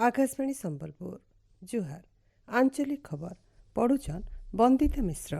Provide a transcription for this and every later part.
आकाशवाणी संबलपुर जुहार आंचलिक खबर पढ़ुछन बंदिता मिश्र।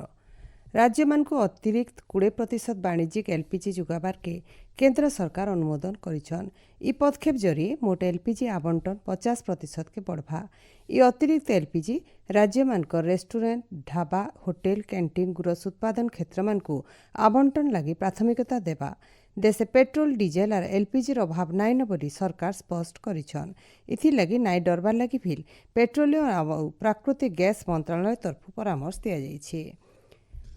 राज्य मान को अतिरिक्त 20% वाणिज्यिक एलपीजी जुगाबार के केंद्र सरकार अनुमोदन करिछन। इ पदक्षेप जरिए मोट एलपीजी आवंटन 50% के बढ़वा। इ अतिरिक्त एलपीजी राज्य मान रेस्टोरेंट ढाबा होटेल कैंटीन गुरस उत्पादन क्षेत्र मान को आवंटन लगी प्राथमिकता देवा। देशे पेट्रोल डीजेल और एलपीजी अभाव नाई न बोली सरकार स्पष्ट करिछन। इथि लगी नाई डरबार लगी भी पेट्रोलियम और प्राकृतिक गैस मंत्रालय तरफ परामर्श दिया जाइछे।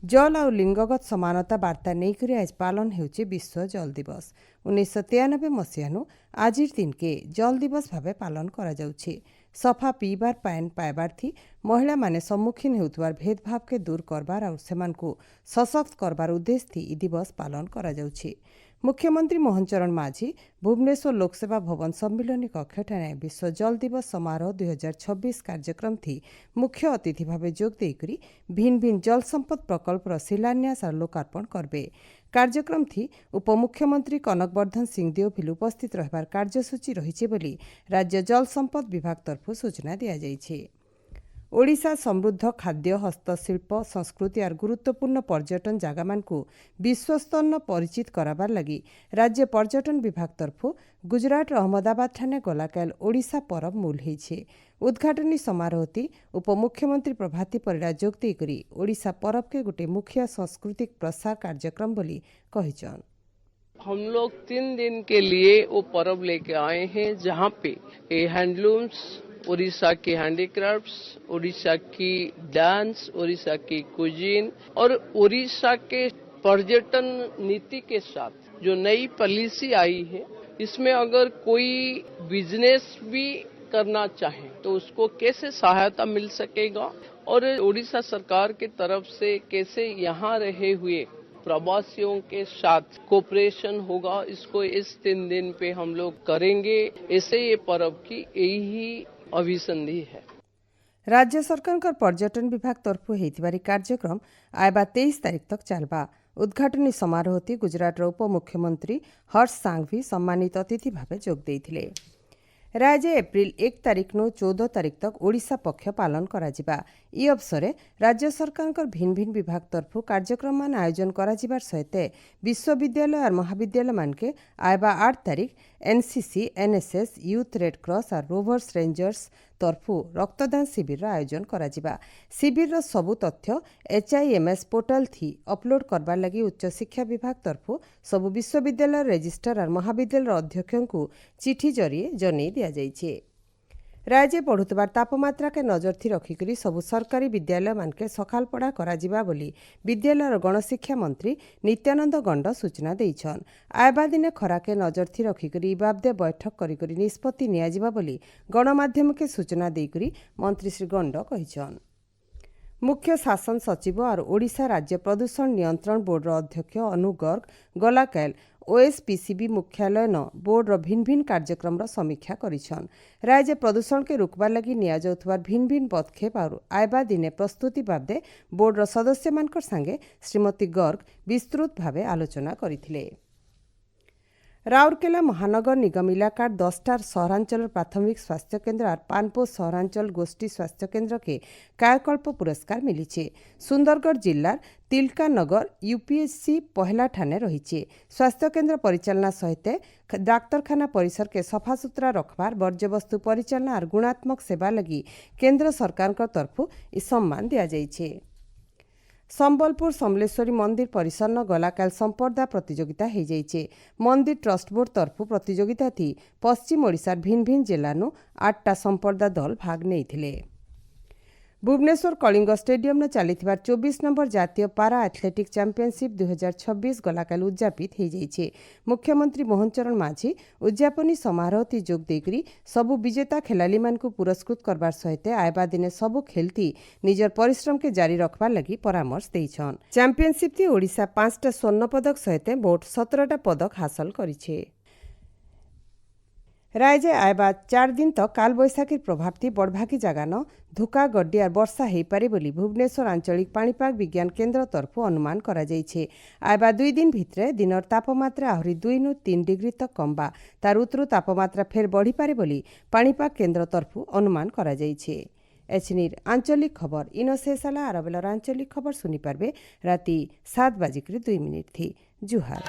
जल और लिंगगत समानता वार्ता नहीं आज पालन होउछि विश्व जल दिवस। 1993 मसीहानु आज दिन के जल दिवस भावे पालन करा जाउछि। सफा पीबार पान पाइबार थी महिला माने सम्मुखीन हेउतबार भेदभाव के दूर करबार और सेमान को सशक्त करबार उद्देश्य थी इ दिवस पालन करा जाउछि। मुख्यमंत्री मोहन चरण माझी भुवनेश्वर लोकसेवा भवन सम्मिलनी कक्षठाने विश्व जल दिवस समारोह 2026 कार्यक्रम थी मुख्य अतिथि भावे जोग देकरी भिन्न भिन्न जल संपद प्रकल्पर शिलान्यास और लोकार्पण करबे। कार्यक्रम थी उपमुख्यमंत्री कनकवर्धन सिंहदेव भी उपस्थित रहबार कार्यसूची रहिছে बोली राज्य जल संपद विभाग तरफ सूचना दिया जाइछे। ओडिशा समृद्ध खाद्य हस्तशिल्प संस्कृति और गुरुत्वपूर्ण पर्यटन जगह मान को विश्वस्तर परिचित कराबार लगी राज्य पर्यटन विभाग तरफ गुजरात अहमदाबाद ठाने गलाकाल ओडिशा परब मूल होइछे। उद्घाटनी समारोहती उपमुख्यमंत्री प्रभाती परिड़ा जोग देकरी ओडिशा परब के गोटे मुख्य सांस्कृतिक प्रसार कार्यक्रम बोली कहिछन। हम लोग 3 दिन के लिए वो पर्व लेके आए हैं जहाँ पे हैंडलूम्स, उड़ीसा की हैंडीक्राफ्ट्स, उड़ीसा की डांस, उड़ीसा की कुजीन और उड़ीसा के पर्यटन नीति के साथ जो नई पॉलिसी आई है इसमें अगर कोई बिजनेस भी करना चाहे तो उसको कैसे सहायता मिल सकेगा और उड़ीसा सरकार की तरफ से कैसे यहाँ रहे हुए प्रवासियों के साथ कोऑपरेशन होगा, इसको इस 3 दिन पे हम लोग करेंगे। ऐसे ये पर्व की यही अभिसंधि है। राज्य सरकार का पर्यटन विभाग तरफ होइतिबारी कार्यक्रम आयबा 23 तारीख तक चलबा। उद्घाटनी समारोहती गुजरात उपमुख्यमंत्री हर्ष सांघवी सम्मानित अतिथि भावे जोग देइथिले। राज्य एप्रिल 1 तारीख नु 14 तारीख तक ओडिशा पक्ष पालन करा जिबा। इ अवसरे राज्य सरकार का भिन्न भिन्न विभाग तरफ कार्यक्रम मान आयोजन करा जिबार सहित विश्वविद्यालय और महाविद्यालय मान के आयबा 8 तारीख NCC NSS youth red cross और रोवर्स रेंजर्स तरफ रक्तदान शिविर आयोजन करा जिबा। शिविर सबु तथ्य HIMS पोर्टल थी अपलोड करबार लगी उच्च शिक्षा विभाग तरफ सबु विश्वविद्यालय रजिस्ट्रार और महाविद्यालय अध्यक्षों को चिठी जरिए जनै दिया जाइछे। राज्य बढ़ुतबार तापमात्रा के नजर थी रखिकरी सबु सरकारी विद्यालय मान के सखाल पढ़ा करा जिबा बोली विद्यालय और गणशिक्षा मंत्री नित्यानंद गंड सूचना देइछन। आयबा दिने खरा के नजर थी रखिकरी बाबदे बैठक करिकरी निष्पत्ति निया जिबा बोली गणमाध्यम के सूचना देइकरी मंत्री श्री गंड कहिछन। मुख्य शासन सचिव और ओडिशा राज्य प्रदूषण नियंत्रण बोर्ड अध्यक्ष अनु गर्ग गलाकाल OSPCB मुख्यालय न बोर्ड भिन्न भिन्न कार्यक्रम समीक्षा करिछन। राज्य प्रदूषण के रुकबार लगी निया जाउथबार भिन्न भिन्न पदक्षेप और आयबा दिने प्रस्तुति बाबदे बोर्ड सदस्य मानकर संगे श्रीमती गर्ग विस्तृत भावे आलोचना करिथिले। राउरकेला महानगर निगम इलाकार 10टा सहरांचल प्राथमिक स्वास्थ्य केन्द्र और पानपो सहरांचल गोष्ठी स्वास्थ्य केन्द्र के कायाकल्प पुरस्कार मिली। सुंदरगढ़ जिलार तिलका नगर UPSC पहला ठाने रही। स्वास्थ्य केन्द्र परिचालना सहित डाक्तरखाना परिसर के सफासुतरा रखबार वर्ज्यवस्तु परिचालना और गुणात्मक सेवा लगी केन्द्र सरकार तरफ इ सम्मान दिया जाइछे। संबलपुर समलेश्वरी मंदिर परिसर न गलाकाल संपर्दा प्रतियोगिता हो जाइए। मंदिर ट्रस्ट बोर्ड तरफ प्रतियोगिता थी पश्चिम ओडिशार भिन्न भिन्न जिल्लानु 8टा संपर्दा दल भाग नहीं। भुवनेश्वर कलिंग स्टेडियम न चलीथिबार 24 नंबर जातीय पारा एथलेटिक चैंपियनशिप 2026 गलाकाल उद्यापित हो जाइए। मुख्यमंत्री मोहन चरण माझी उद्यापनी समारोह ती जोग देकरी सबु विजेता खेलाड़ी मान को पुरस्कृत करबार सहित आयबा दिने सबु खेलती निजर परिश्रम के जारी रखबार लगी परामर्श देइछन। चैंपियनशिप थी ओडिशा 5टा स्वर्ण पदक सहित मोट 17टा पदक हासिल करिछे। রাজ্যে আইবা 4 দিন তক কালবৈশাখীর প্রভাবটি বড়ভাগি জাগান ধুকা গড্ডিয়ার বর্ষা হইপারে বলি ভুবনেশ্বর আঞ্চলিক পাণিপাগ বিজ্ঞান কেন্দ্র তরফু অনুমান করা যাইছে। আইবা 2 দিন ভিতরে দিনর তাপমাত্রা আহুরি 2-3 ডিগ্রি তক কমবা তার উত্তর তাপমাত্রা ফের বড়িপারে বলি পাণিপাগ কেন্দ্র তরফু অনুমান করা যাইছে। এছনির আঞ্চলিক খবর ইনো শেষ ହେଲା ଆରବେଲର ଆଞ୍ଚଳିକ ଖବର ଶୁଣିପାରିବେ ରାତି 7:02 থি। ଜୁହାର।